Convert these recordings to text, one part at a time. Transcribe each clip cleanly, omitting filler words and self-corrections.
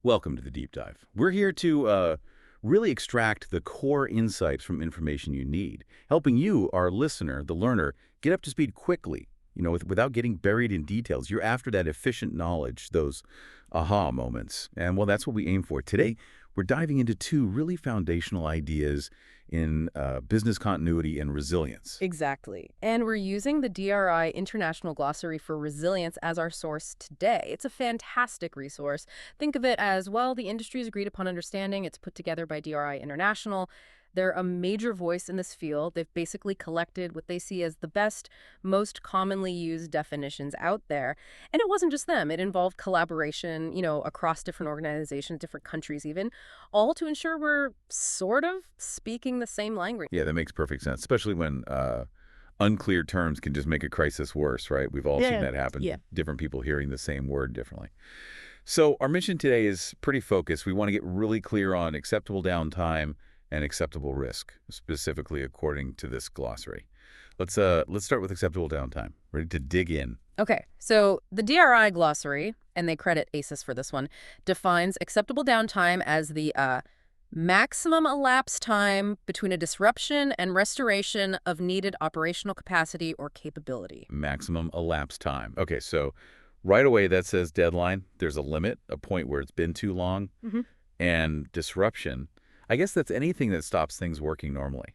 Welcome to the Deep Dive. We're here to really extract the core insights from information you need, helping you, our listener, the learner, get up to speed quickly, without getting buried in details. You're after that efficient knowledge, those aha moments. And, well, that's what we aim for. Today, we're diving into two really foundational ideas in business continuity and resilience. Exactly. And we're using the DRI International Glossary for Resilience as our source today. It's a fantastic resource. Think of it as, well, the industry's agreed upon understanding. It's put together by DRI International. They're a major voice in this field. They've basically collected what they see as the best, most commonly used definitions out there. And it wasn't just them. It involved collaboration, across different organizations, different countries even, all to ensure we're sort of speaking the same language. Yeah, that makes perfect sense, especially when unclear terms can just make a crisis worse, right? We've all seen that happen. Yeah. Different people hearing the same word differently. So our mission today is pretty focused. We want to get really clear on acceptable downtime and acceptable risk, specifically according to this glossary. Let's start with acceptable downtime. Ready to dig in? Okay, so the DRI glossary, and they credit ACES for this one, defines acceptable downtime as the maximum elapsed time between a disruption and restoration of needed operational capacity or capability. Maximum elapsed time. Okay, so right away that says deadline. There's a limit, a point where it's been too long. And disruption, I guess that's anything that stops things working normally,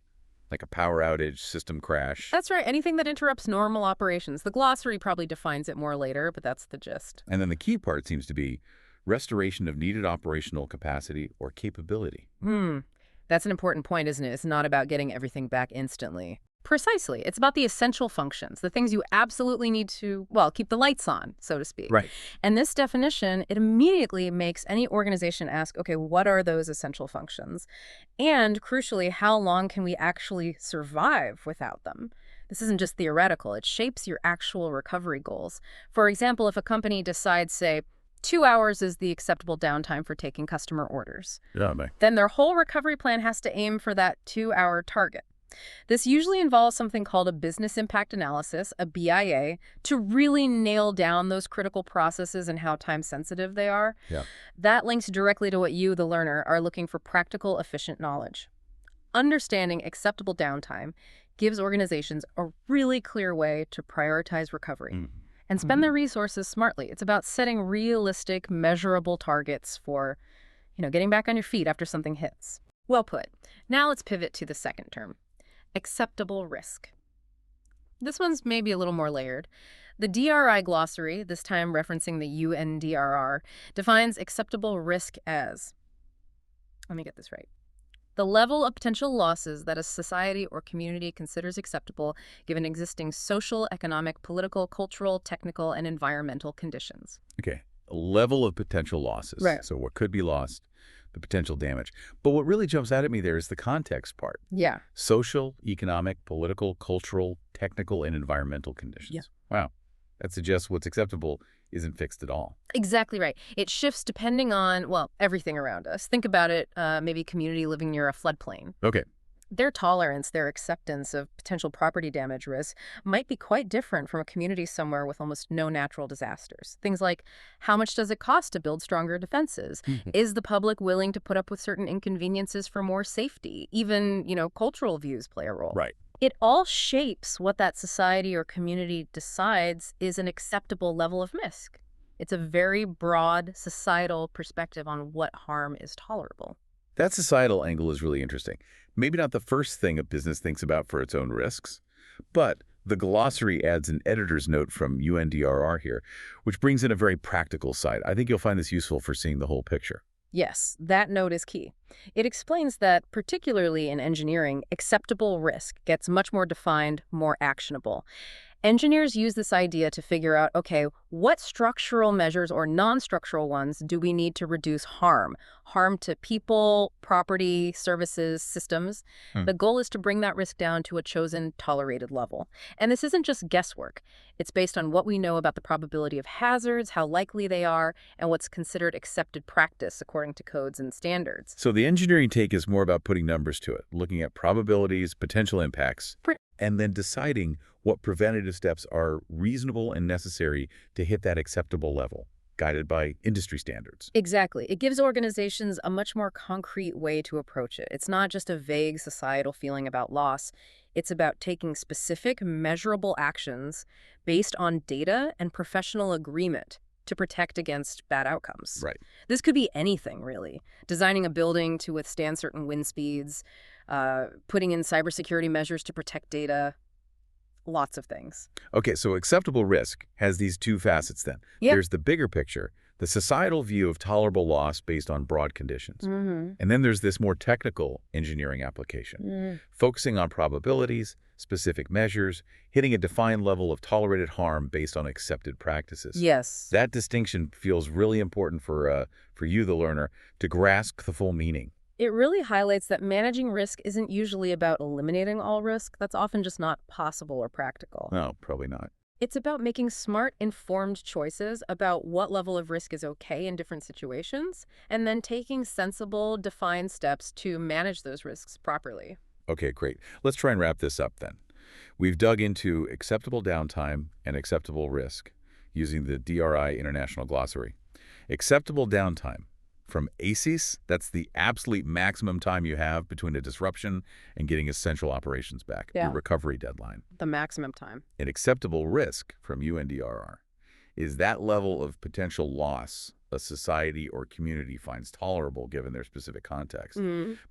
like a power outage, system crash. That's right, anything that interrupts normal operations. The glossary probably defines it more later, but that's the gist. And then the key part seems to be restoration of needed operational capacity or capability. That's an important point, isn't it? It's not about getting everything back instantly. Precisely. It's about the essential functions, the things you absolutely need to, well, keep the lights on, so to speak. Right. And this definition, it immediately makes any organization ask, okay, what are those essential functions? And crucially, how long can we actually survive without them? This isn't just theoretical. It shapes your actual recovery goals. For example, if a company decides, say, 2 hours is the acceptable downtime for taking customer orders, then their whole recovery plan has to aim for that 2-hour target. This usually involves something called a business impact analysis, a BIA, to really nail down those critical processes and how time-sensitive they are. Yeah. That links directly to what you, the learner, are looking for: practical, efficient knowledge. Understanding acceptable downtime gives organizations a really clear way to prioritize recovery and spend their resources smartly. It's about setting realistic, measurable targets for, getting back on your feet after something hits. Well put. Now let's pivot to the second term. Acceptable risk. This one's maybe a little more layered. The DRI glossary, this time referencing the UNDRR, defines acceptable risk as, let me get this right, the level of potential losses that a society or community considers acceptable given existing social, economic, political, cultural, technical, and environmental conditions. Okay. Level of potential losses. Right. So what could be lost, the potential damage. But what really jumps out at me there is the context part. Yeah. Social, economic, political, cultural, technical, and environmental conditions. Yeah. Wow. That suggests what's acceptable isn't fixed at all. Exactly right. It shifts depending on, well, everything around us. Think about it, maybe community living near a floodplain. Okay. Their tolerance, their acceptance of potential property damage risk might be quite different from a community somewhere with almost no natural disasters. Things like, how much does it cost to build stronger defenses? Is the public willing to put up with certain inconveniences for more safety? Even, cultural views play a role. Right. It all shapes what that society or community decides is an acceptable level of risk. It's a very broad societal perspective on what harm is tolerable. That societal angle is really interesting. Maybe not the first thing a business thinks about for its own risks, but the glossary adds an editor's note from UNDRR here, which brings in a very practical side. I think you'll find this useful for seeing the whole picture. Yes, that note is key. It explains that, particularly in engineering, acceptable risk gets much more defined, more actionable. Engineers use this idea to figure out, okay, what structural measures or non-structural ones do we need to reduce harm? Harm to people, property, services, systems. The goal is to bring that risk down to a chosen tolerated level. And this isn't just guesswork. It's based on what we know about the probability of hazards, how likely they are, and what's considered accepted practice according to codes and standards. So the engineering take is more about putting numbers to it, looking at probabilities, potential impacts, and then deciding what preventative steps are reasonable and necessary to hit that acceptable level. guided by industry standards. Exactly. It gives organizations a much more concrete way to approach it. It's not just a vague societal feeling about loss. It's about taking specific, measurable actions based on data and professional agreement to protect against bad outcomes. Right. This could be anything, really. Designing a building to withstand certain wind speeds, putting in cybersecurity measures to protect data, lots of things. Okay, so acceptable risk has these two facets then. Yeah. There's the bigger picture, the societal view of tolerable loss based on broad conditions. And then there's this more technical engineering application, focusing on probabilities, specific measures, hitting a defined level of tolerated harm based on accepted practices. Yes. That distinction feels really important for you, the learner, to grasp the full meaning. It really highlights that managing risk isn't usually about eliminating all risk. That's often just not possible or practical. No, probably not. It's about making smart, informed choices about what level of risk is okay in different situations, and then taking sensible, defined steps to manage those risks properly. Okay, great. Let's try and wrap this up then. We've dug into acceptable downtime and acceptable risk using the DRI International Glossary. Acceptable downtime. From ACES, that's the absolute maximum time you have between a disruption and getting essential operations back, your recovery deadline. The maximum time. An acceptable risk from UNDRR is that level of potential loss a society or community finds tolerable given their specific context.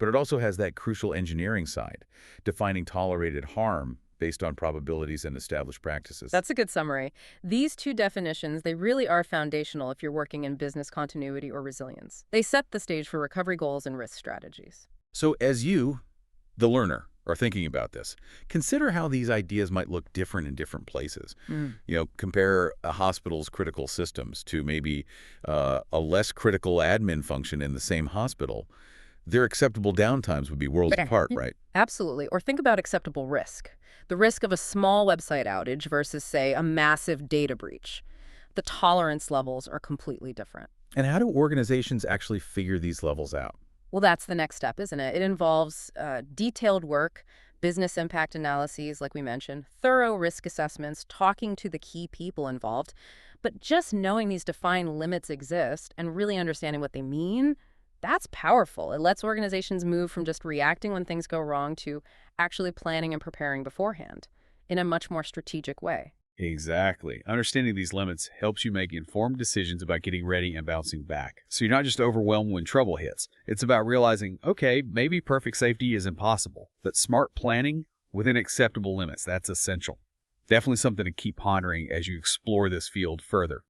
But it also has that crucial engineering side, defining tolerated harm based on probabilities and established practices. That's a good summary. These two definitions, they really are foundational if you're working in business continuity or resilience. They set the stage for recovery goals and risk strategies. So as you, the learner, are thinking about this, consider how these ideas might look different in different places. Compare a hospital's critical systems to maybe a less critical admin function in the same hospital. Their acceptable downtimes would be worlds apart, right? Absolutely. Or think about acceptable risk. The risk of a small website outage versus, say, a massive data breach. The tolerance levels are completely different. And how do organizations actually figure these levels out? Well, that's the next step, isn't it? It involves detailed work, business impact analyses, like we mentioned, thorough risk assessments, talking to the key people involved. But just knowing these defined limits exist and really understanding what they mean, that's powerful. It lets organizations move from just reacting when things go wrong to actually planning and preparing beforehand in a much more strategic way. Exactly. Understanding these limits helps you make informed decisions about getting ready and bouncing back. So you're not just overwhelmed when trouble hits. It's about realizing, okay, maybe perfect safety is impossible, but smart planning within acceptable limits, that's essential. Definitely something to keep pondering as you explore this field further.